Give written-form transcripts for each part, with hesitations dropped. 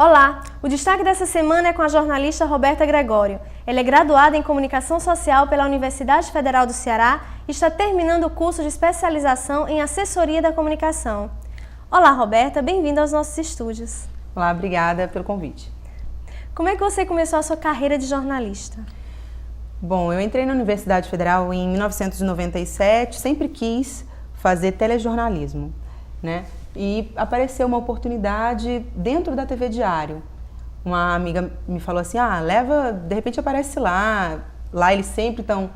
Olá! O destaque dessa semana é com a jornalista Roberta Gregório. Ela é graduada em Comunicação Social pela Universidade Federal do Ceará e está terminando o curso de especialização em Assessoria da Comunicação. Olá, Roberta, bem-vinda aos nossos estúdios. Olá, obrigada pelo convite. Como é que você começou a sua carreira de jornalista? Bom, eu entrei na Universidade Federal em 1997, sempre quis fazer telejornalismo, né? E apareceu uma oportunidade dentro da TV Diário. Uma amiga me falou assim, leva, de repente aparece lá. Lá eles sempre estão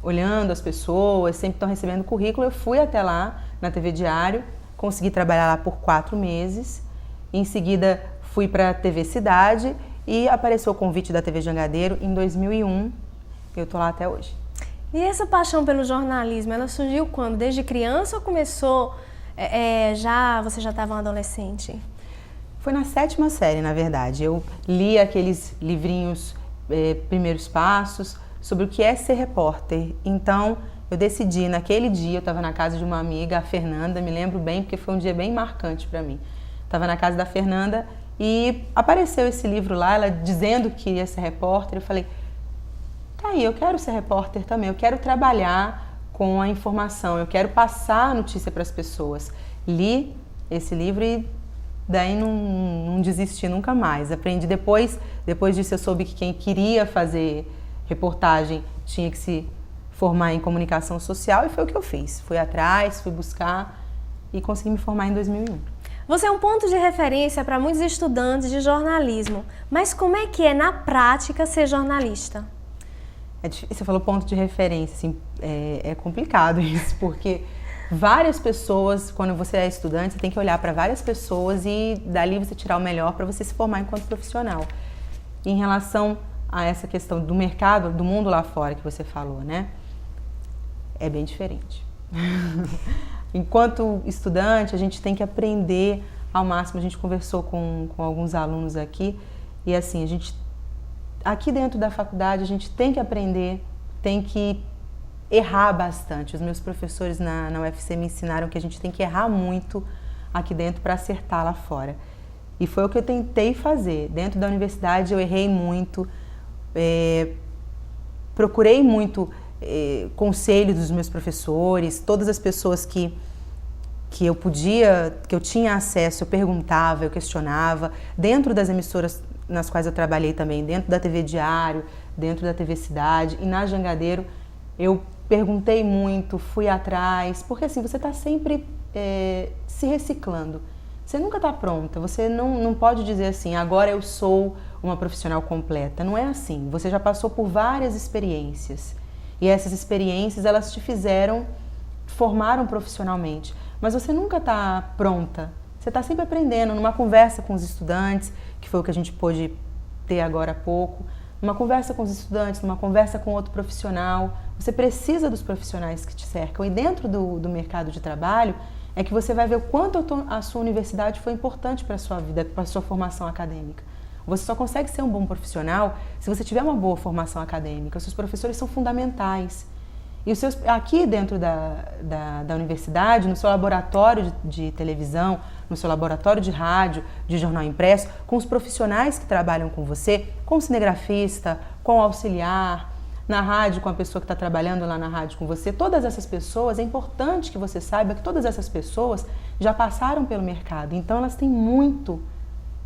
olhando as pessoas, sempre estão recebendo currículo. Eu fui até lá na TV Diário, consegui trabalhar lá por 4 meses. Em seguida fui para a TV Cidade e apareceu o convite da TV Jangadeiro em 2001. Eu estou lá até hoje. E essa paixão pelo jornalismo, ela surgiu quando? Desde criança ou começou... você já estava um adolescente? Foi na 7ª série, na verdade. Eu li aqueles livrinhos, Primeiros Passos, sobre o que é ser repórter. Então, eu decidi, naquele dia, eu estava na casa de uma amiga, a Fernanda, me lembro bem, porque foi um dia bem marcante para mim. Estava na casa da Fernanda e apareceu esse livro lá, ela dizendo que ia ser repórter. Eu falei, tá aí, eu quero ser repórter também, eu quero trabalhar com a informação, eu quero passar a notícia para as pessoas. Li esse livro e daí não desisti nunca mais. Aprendi depois disso eu soube que quem queria fazer reportagem tinha que se formar em comunicação social e foi o que eu fiz. Fui atrás, fui buscar e consegui me formar em 2001. Você é um ponto de referência para muitos estudantes de jornalismo, mas como é que é na prática ser jornalista? Você falou ponto de referência, assim, é complicado isso, porque várias pessoas, quando você é estudante, você tem que olhar para várias pessoas e dali você tirar o melhor para você se formar enquanto profissional. Em relação a essa questão do mercado, do mundo lá fora que você falou, né? É bem diferente. Enquanto estudante, a gente tem que aprender ao máximo. A gente conversou com alguns alunos aqui e assim, aqui dentro da faculdade a gente tem que aprender, tem que errar bastante. Os meus professores na UFC me ensinaram que a gente tem que errar muito aqui dentro para acertar lá fora. E foi o que eu tentei fazer. Dentro da universidade eu errei muito, procurei muito conselho dos meus professores, todas as pessoas que eu tinha acesso, eu perguntava, eu questionava. Dentro das emissoras nas quais eu trabalhei também, dentro da TV Diário, dentro da TV Cidade e na Jangadeiro, eu perguntei muito, fui atrás, porque assim, você está sempre se reciclando. Você nunca está pronta, você não pode dizer assim, agora eu sou uma profissional completa. Não é assim, você já passou por várias experiências e essas experiências, elas te formaram profissionalmente, mas você nunca está pronta. Você está sempre aprendendo, numa conversa com os estudantes, que foi o que a gente pôde ter agora há pouco, numa conversa com os estudantes, numa conversa com outro profissional. Você precisa dos profissionais que te cercam. E dentro do mercado de trabalho é que você vai ver o quanto a sua universidade foi importante para a sua vida, para a sua formação acadêmica. Você só consegue ser um bom profissional se você tiver uma boa formação acadêmica. Os seus professores são fundamentais. E aqui dentro da universidade, no seu laboratório de televisão, no seu laboratório de rádio, de jornal impresso, com os profissionais que trabalham com você, com o cinegrafista, com o auxiliar, na rádio, com a pessoa que está trabalhando lá na rádio com você, todas essas pessoas, é importante que você saiba que todas essas pessoas já passaram pelo mercado, então elas têm muito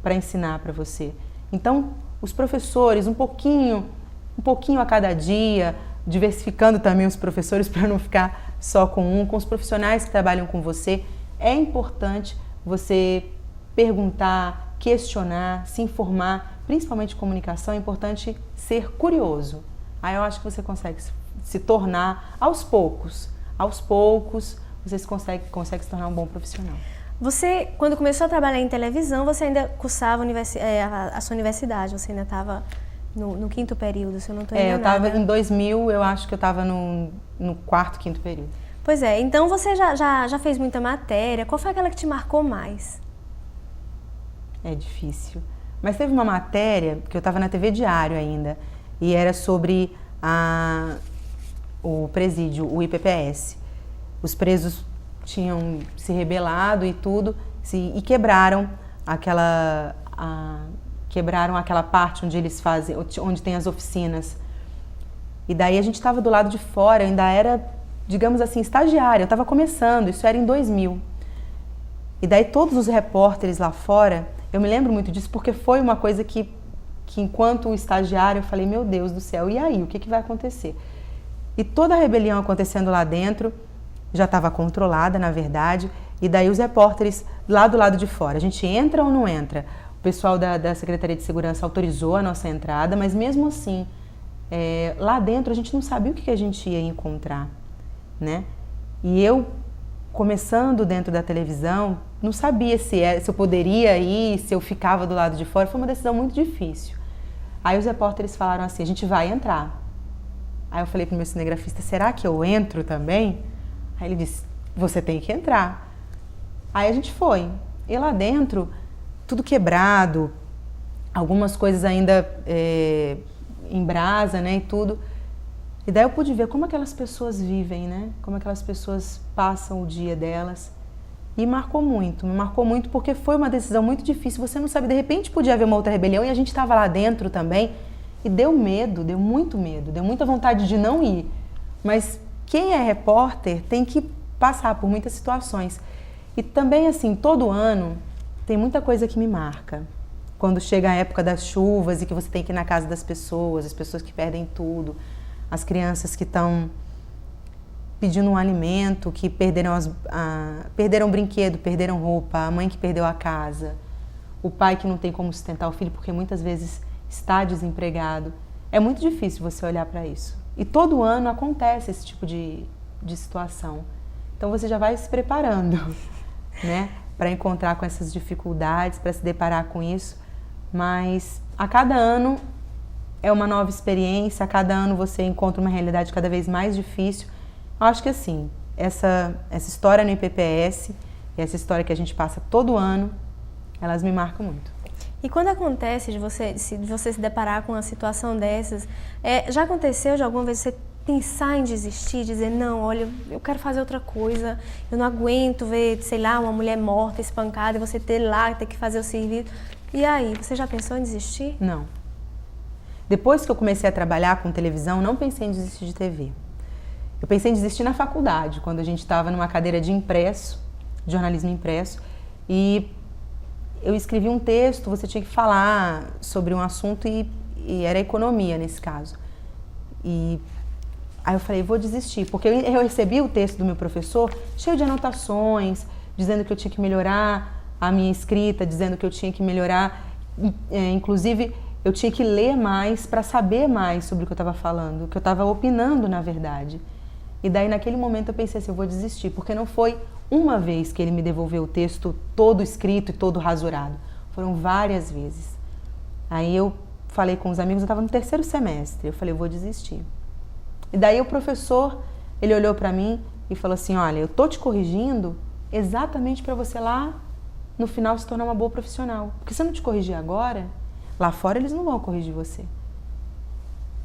para ensinar para você. Então, os professores, um pouquinho a cada dia, diversificando também os professores para não ficar só com os profissionais que trabalham com você, é importante você perguntar, questionar, se informar, principalmente comunicação, é importante ser curioso. Aí eu acho que você consegue se tornar aos poucos, você consegue se tornar um bom profissional. Você, quando começou a trabalhar em televisão, você ainda cursava a sua universidade, você ainda estava no 5º período, se eu não estou enganada. Eu estava em 2000, eu acho que eu estava no 4º, 5º período. Pois é, então você já fez muita matéria. Qual foi aquela que te marcou mais? É difícil. Mas teve uma matéria, que eu estava na TV Diário ainda, e era sobre o presídio, o IPPS. Os presos tinham se rebelado e tudo, e quebraram quebraram aquela parte onde eles fazem, onde tem as oficinas. E daí a gente estava do lado de fora, eu ainda era, digamos assim, estagiária, eu estava começando, isso era em 2000. E daí todos os repórteres lá fora, eu me lembro muito disso porque foi uma coisa que enquanto estagiária eu falei, meu Deus do céu, e aí, o que vai acontecer? E toda a rebelião acontecendo lá dentro, já estava controlada, na verdade, e daí os repórteres lá do lado de fora, a gente entra ou não entra? O pessoal da Secretaria de Segurança autorizou a nossa entrada, mas mesmo assim, lá dentro a gente não sabia o que a gente ia encontrar, né? E eu, começando dentro da televisão, não sabia se eu poderia ir, se eu ficava do lado de fora, foi uma decisão muito difícil. Aí os repórteres falaram assim, a gente vai entrar. Aí eu falei pro meu cinegrafista, será que eu entro também? Aí ele disse, você tem que entrar. Aí a gente foi. E lá dentro, tudo quebrado, algumas coisas ainda em brasa, né, e tudo. E daí eu pude ver como aquelas pessoas vivem, né? Como aquelas pessoas passam o dia delas. E me marcou muito porque foi uma decisão muito difícil. Você não sabe, de repente podia haver uma outra rebelião e a gente estava lá dentro também. E deu medo, deu muito medo, deu muita vontade de não ir. Mas quem é repórter tem que passar por muitas situações. E também, assim, todo ano tem muita coisa que me marca. Quando chega a época das chuvas e que você tem que ir na casa das pessoas, as pessoas que perdem tudo, as crianças que estão pedindo um alimento, que perderam brinquedo, perderam roupa, a mãe que perdeu a casa, o pai que não tem como sustentar o filho porque muitas vezes está desempregado. É muito difícil você olhar para isso. E todo ano acontece esse tipo de situação. Então você já vai se preparando, né, para encontrar com essas dificuldades, para se deparar com isso. Mas a cada ano é uma nova experiência, a cada ano você encontra uma realidade cada vez mais difícil. Eu acho que assim, essa história no IPPS e essa história que a gente passa todo ano, elas me marcam muito. E quando acontece de você se deparar com uma situação dessas, já aconteceu de alguma vez você pensar em desistir, dizer, não, olha, eu quero fazer outra coisa, eu não aguento ver, sei lá, uma mulher morta, espancada, e você ter que fazer o serviço. E aí, você já pensou em desistir? Não. Depois que eu comecei a trabalhar com televisão, não pensei em desistir de TV. Eu pensei em desistir na faculdade, quando a gente estava numa cadeira de impresso, jornalismo impresso, e eu escrevi um texto, você tinha que falar sobre um assunto e era economia nesse caso. E aí eu falei, vou desistir, porque eu recebi o texto do meu professor cheio de anotações, dizendo que eu tinha que melhorar a minha escrita, dizendo que eu tinha que melhorar, inclusive eu tinha que ler mais para saber mais sobre o que eu estava falando, o que eu estava opinando na verdade. E daí naquele momento eu pensei assim, eu vou desistir, porque não foi uma vez que ele me devolveu o texto todo escrito e todo rasurado, foram várias vezes. Aí eu falei com os amigos, eu estava no 3º semestre, eu falei, eu vou desistir. E daí o professor, ele olhou para mim e falou assim, olha, eu tô te corrigindo exatamente para você lá no final se tornar uma boa profissional, porque se eu não te corrigir agora, lá fora eles não vão corrigir você.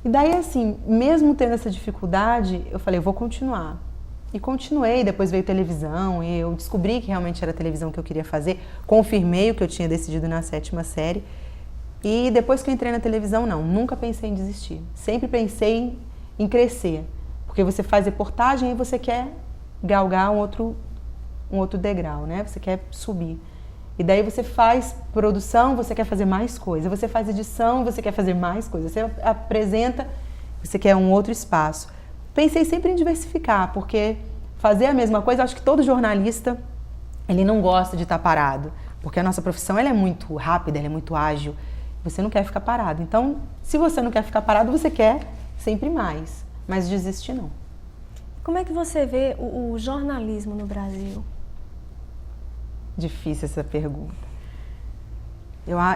E daí assim, mesmo tendo essa dificuldade, eu falei, eu vou continuar. E continuei, depois veio televisão, e eu descobri que realmente era a televisão que eu queria fazer, confirmei o que eu tinha decidido na 7ª série, e depois que eu entrei na televisão, não, nunca pensei em desistir. Sempre pensei em crescer, porque você faz reportagem e você quer galgar um outro degrau, né? Você quer subir. E daí você faz produção, você quer fazer mais coisa. Você faz edição, você quer fazer mais coisa. Você apresenta, você quer um outro espaço. Pensei sempre em diversificar, porque fazer a mesma coisa, acho que todo jornalista, ele não gosta de estar parado. Porque a nossa profissão, ela é muito rápida, ela é muito ágil. Você não quer ficar parado. Então, se você não quer ficar parado, você quer sempre mais. Mas desistir não. Como é que você vê o jornalismo no Brasil? Difícil essa pergunta.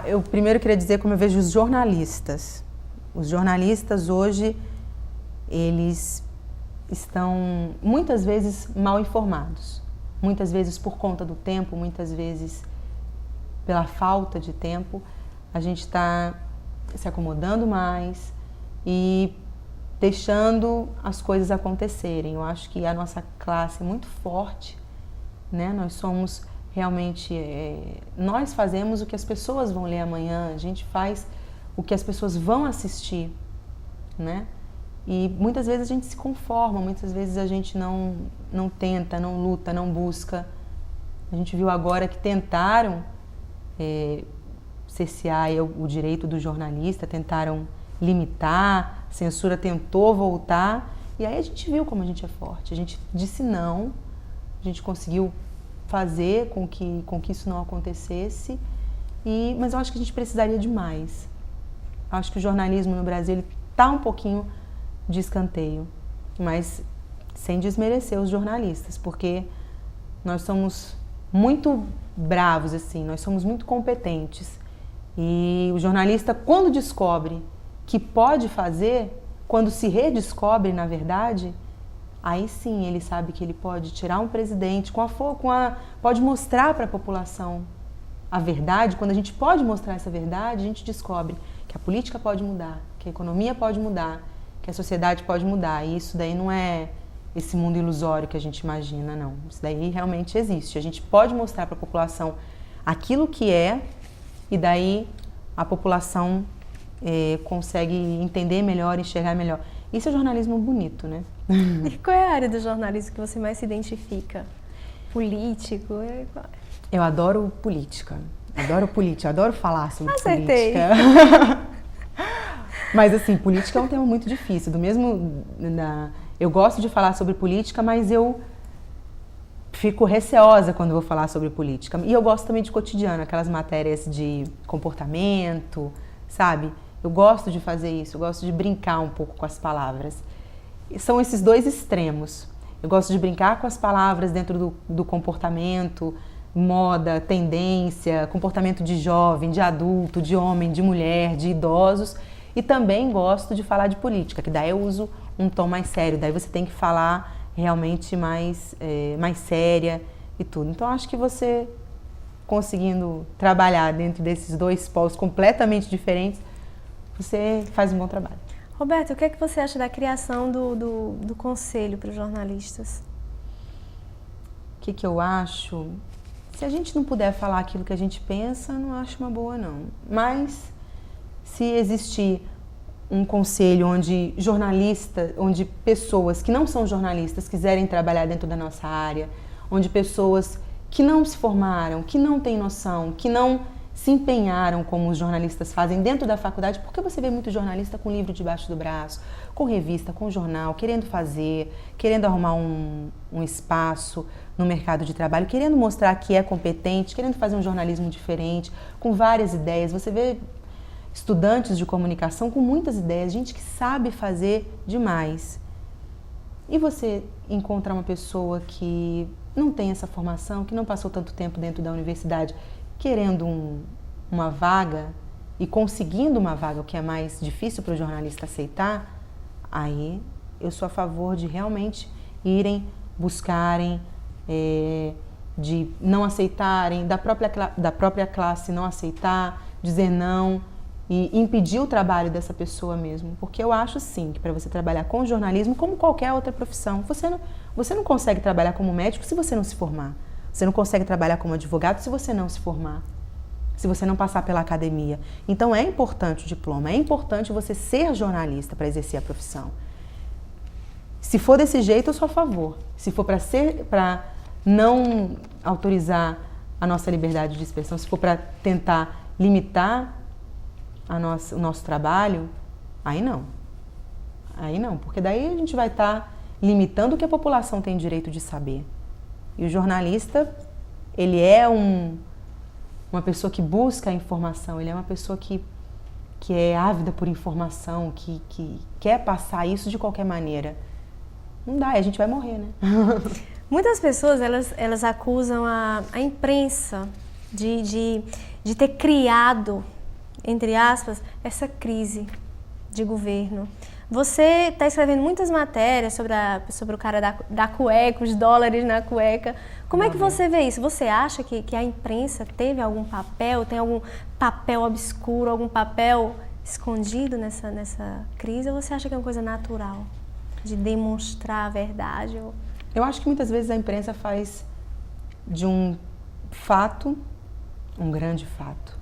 Eu primeiro queria dizer como eu vejo os jornalistas. Os jornalistas hoje, eles estão muitas vezes mal informados. Muitas vezes por conta do tempo, muitas vezes pela falta de tempo. A gente está se acomodando mais e deixando as coisas acontecerem. Eu acho que a nossa classe é muito forte, né? Nós somos realmente nós fazemos o que as pessoas vão ler amanhã, a gente faz o que as pessoas vão assistir, né? E muitas vezes a gente se conforma, muitas vezes a gente não tenta, não luta, não busca. A gente viu agora que tentaram cercear o direito do jornalista, tentaram limitar, a censura tentou voltar, e aí a gente viu como a gente é forte. A gente disse não, a gente conseguiu fazer com que isso não acontecesse, mas eu acho que a gente precisaria de mais. Eu acho que o jornalismo no Brasil está um pouquinho de escanteio, mas sem desmerecer os jornalistas, porque nós somos muito bravos, assim, nós somos muito competentes. E o jornalista, quando descobre que pode fazer, quando se redescobre, na verdade, aí sim ele sabe que ele pode tirar um presidente, pode mostrar para a população a verdade. Quando a gente pode mostrar essa verdade, a gente descobre que a política pode mudar, que a economia pode mudar, que a sociedade pode mudar. E isso daí não é esse mundo ilusório que a gente imagina, não. Isso daí realmente existe. A gente pode mostrar para a população aquilo que é, e daí a população consegue entender melhor, enxergar melhor. Isso é jornalismo bonito, né? E qual é a área do jornalismo que você mais se identifica? Político? Eu adoro política. Adoro falar sobre Acertei. Política. Mas assim, política é um tema muito difícil. Eu gosto de falar sobre política, mas eu fico receosa quando vou falar sobre política. E eu gosto também de cotidiano, aquelas matérias de comportamento, sabe? Eu gosto de fazer isso, eu gosto de brincar um pouco com as palavras. E são esses dois extremos. Eu gosto de brincar com as palavras dentro do comportamento, moda, tendência, comportamento de jovem, de adulto, de homem, de mulher, de idosos. E também gosto de falar de política, que daí eu uso um tom mais sério, daí você tem que falar realmente mais séria e tudo. Então, acho que você conseguindo trabalhar dentro desses dois polos completamente diferentes, você faz um bom trabalho. Roberto, o que é que você acha da criação do conselho para os jornalistas? O que eu acho? Se a gente não puder falar aquilo que a gente pensa, não acho uma boa, não. Mas se existir um conselho onde pessoas que não são jornalistas quiserem trabalhar dentro da nossa área, onde pessoas que não se formaram, que não têm noção, que não se empenharam como os jornalistas fazem dentro da faculdade, porque você vê muito jornalista com livro debaixo do braço, com revista, com jornal, querendo arrumar um espaço no mercado de trabalho, querendo mostrar que é competente, querendo fazer um jornalismo diferente, com várias ideias. Você vê estudantes de comunicação com muitas ideias, gente que sabe fazer demais. E você encontra uma pessoa que não tem essa formação, que não passou tanto tempo dentro da universidade, querendo uma vaga e conseguindo uma vaga, o que é mais difícil para o jornalista aceitar, aí eu sou a favor de realmente irem, buscarem, de não aceitarem, da própria classe não aceitar, dizer não e impedir o trabalho dessa pessoa mesmo. Porque eu acho sim que para você trabalhar com jornalismo, como qualquer outra profissão, você não consegue trabalhar como médico se você não se formar. Você não consegue trabalhar como advogado se você não se formar, se você não passar pela academia. Então é importante o diploma, é importante você ser jornalista para exercer a profissão. Se for desse jeito, eu sou a favor. Se for para não autorizar a nossa liberdade de expressão, se for para tentar limitar o nosso trabalho, aí não. Aí não, porque daí a gente vai estar limitando o que a população tem direito de saber. E o jornalista, ele é uma pessoa que busca a informação, ele é uma pessoa que é ávida por informação, que quer passar isso de qualquer maneira. Não dá, a gente vai morrer, né? Muitas pessoas, elas acusam a imprensa de ter criado, entre aspas, essa crise de governo. Você está escrevendo muitas matérias sobre o cara da cueca, os dólares na cueca. Como é que você vê isso? Você acha que a imprensa teve algum papel, tem algum papel obscuro, algum papel escondido nessa crise? Ou você acha que é uma coisa natural, de demonstrar a verdade? Eu acho que muitas vezes a imprensa faz fato, um grande fato.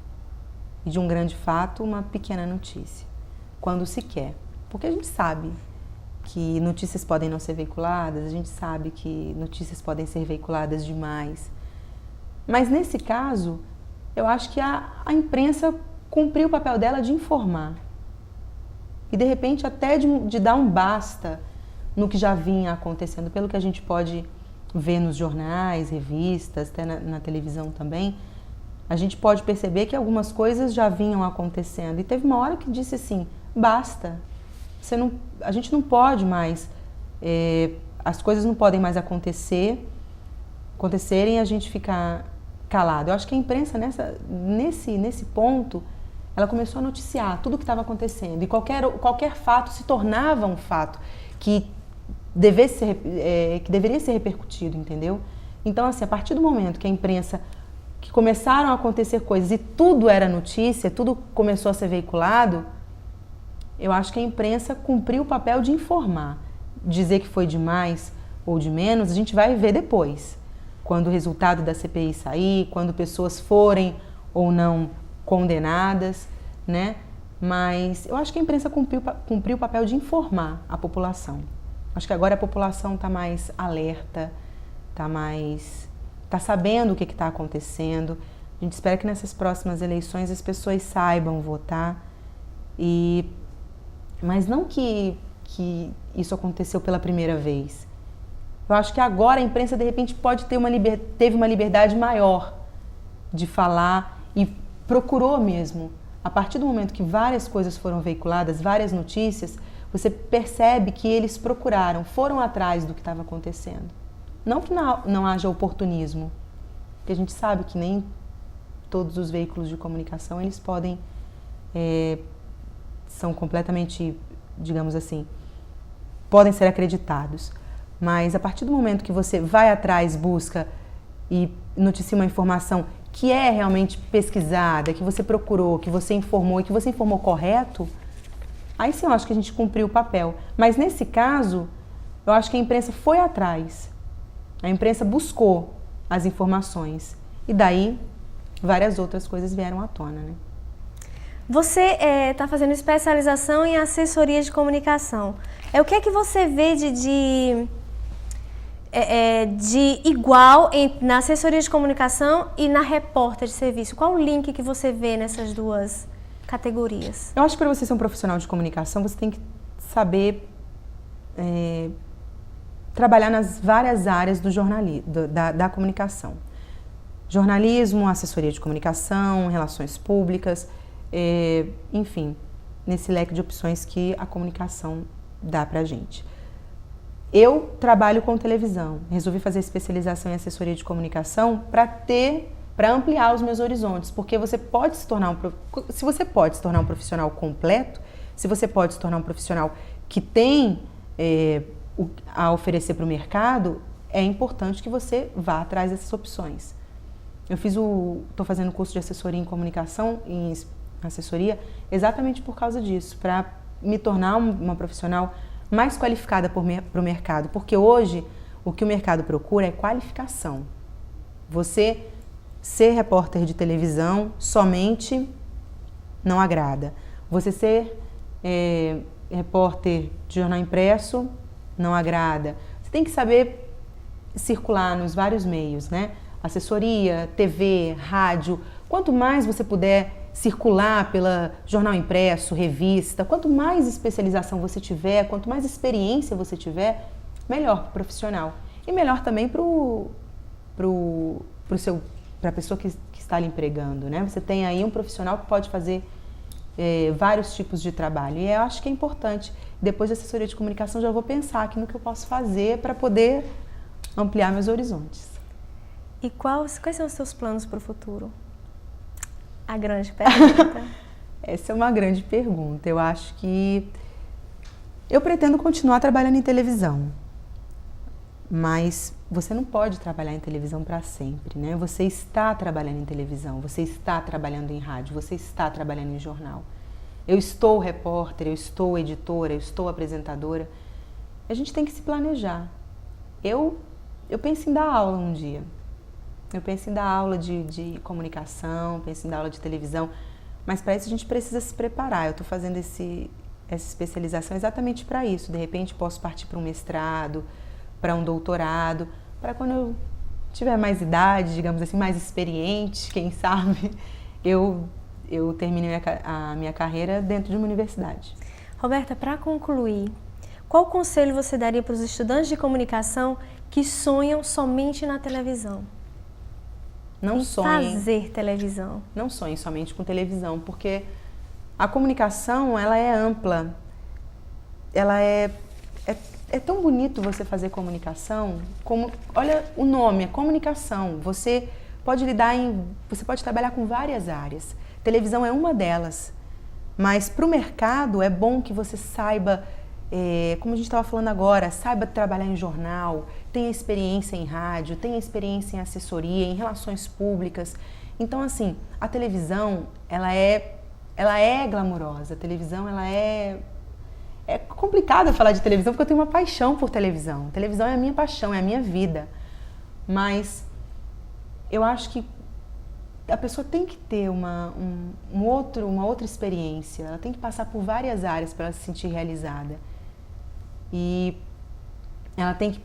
E de um grande fato, uma pequena notícia. Quando se quer. Porque a gente sabe que notícias podem não ser veiculadas, a gente sabe que notícias podem ser veiculadas demais. Mas nesse caso, eu acho que a imprensa cumpriu o papel dela de informar. E de repente até de dar um basta no que já vinha acontecendo, pelo que a gente pode ver nos jornais, revistas, até na televisão também, a gente pode perceber que algumas coisas já vinham acontecendo. E teve uma hora que disse assim, basta, a gente não pode mais, as coisas não podem mais acontecerem e a gente ficar calado. Eu acho que a imprensa nesse ponto, ela começou a noticiar tudo o que estava acontecendo. E qualquer fato se tornava um fato que deveria ser repercutido, entendeu? Então, assim, a partir do momento que a imprensa, que começaram a acontecer coisas e tudo era notícia, tudo começou a ser veiculado, eu acho que a imprensa cumpriu o papel de informar. Dizer que foi de mais ou de menos, a gente vai ver depois. Quando o resultado da CPI sair, quando pessoas forem ou não condenadas, né? Mas eu acho que a imprensa cumpriu o papel de informar a população. Acho que agora a população está mais alerta, está sabendo o que está acontecendo. A gente espera que nessas próximas eleições as pessoas saibam votar. Mas não que isso aconteceu pela primeira vez. Eu acho que agora a imprensa, de repente, pode ter teve uma liberdade maior de falar e procurou mesmo. A partir do momento que várias coisas foram veiculadas, várias notícias, você percebe que eles foram atrás do que estava acontecendo. Não que não haja oportunismo, porque a gente sabe que nem todos os veículos de comunicação, eles podem, são completamente, digamos assim, podem ser acreditados. Mas a partir do momento que você vai atrás, busca e noticia uma informação que é realmente pesquisada, que você procurou, que você informou e que você informou correto, aí sim eu acho que a gente cumpriu o papel. Mas nesse caso, eu acho que a imprensa foi atrás. A imprensa buscou as informações. E daí, várias outras coisas vieram à tona, né? Você está fazendo especialização em assessoria de comunicação. O que é que você vê de igual na assessoria de comunicação e na repórter de serviço? Qual o link que você vê nessas duas categorias? Eu acho que para você ser um profissional de comunicação, você tem que saber trabalhar nas várias áreas do jornalismo, da comunicação. Jornalismo, assessoria de comunicação, relações públicas, enfim, nesse leque de opções que a comunicação dá para a gente. Eu trabalho com televisão, resolvi fazer especialização em assessoria de comunicação para ampliar os meus horizontes, porque você pode se tornar se você pode se tornar um profissional completo, se você pode se tornar um profissional que tem a oferecer para o mercado, é importante que você vá atrás dessas opções. Eu estou fazendo curso de assessoria em comunicação, em assessoria, exatamente por causa disso, para me tornar uma profissional mais qualificada para o mercado, porque hoje o que o mercado procura é qualificação. Você ser repórter de televisão somente não agrada. Você ser repórter de jornal impresso não agrada. Você tem que saber circular nos vários meios, né? Assessoria, TV, rádio. Quanto mais você puder circular pela jornal impresso, revista, quanto mais especialização você tiver, quanto mais experiência você tiver, melhor para o profissional. E melhor também para a pessoa que está lhe empregando, né? Você tem aí um profissional que pode fazer vários tipos de trabalho. E eu acho que é importante. Depois da assessoria de comunicação, já vou pensar aqui no que eu posso fazer para poder ampliar meus horizontes. E quais são os seus planos para o futuro? A grande pergunta. Essa é uma grande pergunta. Eu acho que eu pretendo continuar trabalhando em televisão, mas você não pode trabalhar em televisão para sempre, né? Você está trabalhando em televisão, você está trabalhando em rádio, você está trabalhando em jornal. Eu estou repórter, eu estou editora, eu estou apresentadora. A gente tem que se planejar. Eu penso em dar aula um dia. Eu penso em dar aula de comunicação, penso em dar aula de televisão, mas para isso a gente precisa se preparar. Eu estou fazendo essa especialização exatamente para isso. De repente posso partir para um mestrado, para um doutorado, para quando eu tiver mais idade, digamos assim, mais experiente, quem sabe, eu termine a minha carreira dentro de uma universidade. Roberta, para concluir, qual conselho você daria para os estudantes de comunicação que sonham somente na televisão? Não sonhem fazer televisão. Não sonhem somente com televisão, porque a comunicação, ela é ampla. Ela é tão bonito você fazer comunicação, como, olha o nome, é comunicação. Você pode trabalhar com várias áreas. Televisão é uma delas. Mas para o mercado é bom que você saiba, como a gente estava falando agora, saiba trabalhar em jornal, tenha experiência em rádio, tenha experiência em assessoria, em relações públicas. Então, assim, a televisão, ela é glamurosa. A televisão, ela é complicado falar de televisão porque eu tenho uma paixão por televisão. A televisão é a minha paixão, é a minha vida. Mas eu acho que a pessoa tem que ter uma outra experiência. Ela tem que passar por várias áreas para ela se sentir realizada. E ela tem que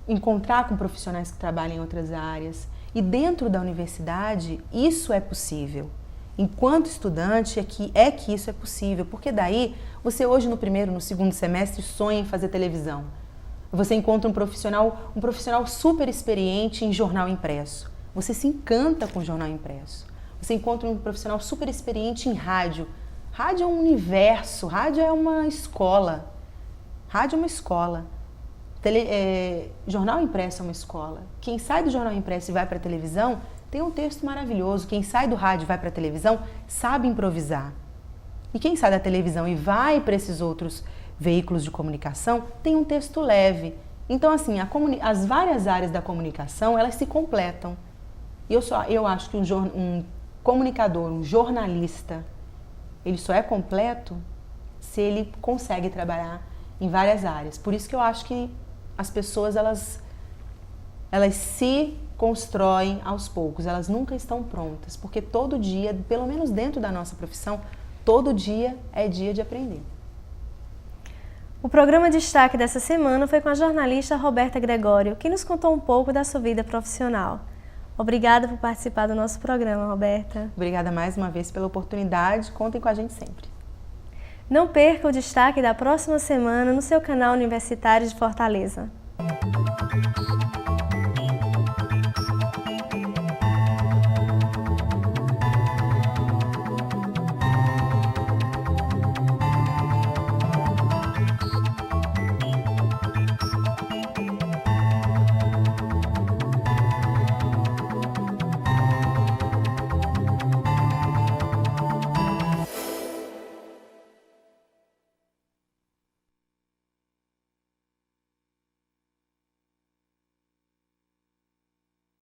encontrar com profissionais que trabalham em outras áreas. E dentro da universidade, isso é possível. Enquanto estudante, é que isso é possível. Porque daí, você hoje no primeiro, no segundo semestre, sonha em fazer televisão. Você encontra um profissional super experiente em jornal impresso. Você se encanta com o jornal impresso. Você encontra um profissional super experiente em rádio. Rádio é um universo, rádio é uma escola. Rádio é uma escola. Jornal impresso é uma escola. Quem sai do jornal impresso e vai para a televisão tem um texto maravilhoso. Quem sai do rádio e vai para a televisão sabe improvisar. E quem sai da televisão e vai para esses outros veículos de comunicação tem um texto leve. Então, assim, as várias áreas da comunicação, elas se completam. E eu acho que um comunicador, um jornalista, ele só é completo se ele consegue trabalhar em várias áreas. Por isso que eu acho que as pessoas, elas se constroem aos poucos, elas nunca estão prontas, porque todo dia, pelo menos dentro da nossa profissão, todo dia é dia de aprender. O programa Destaque dessa semana foi com a jornalista Roberta Gregório, que nos contou um pouco da sua vida profissional. Obrigada por participar do nosso programa, Roberta. Obrigada mais uma vez pela oportunidade. Contem com a gente sempre. Não perca o destaque da próxima semana no seu canal Universitário de Fortaleza.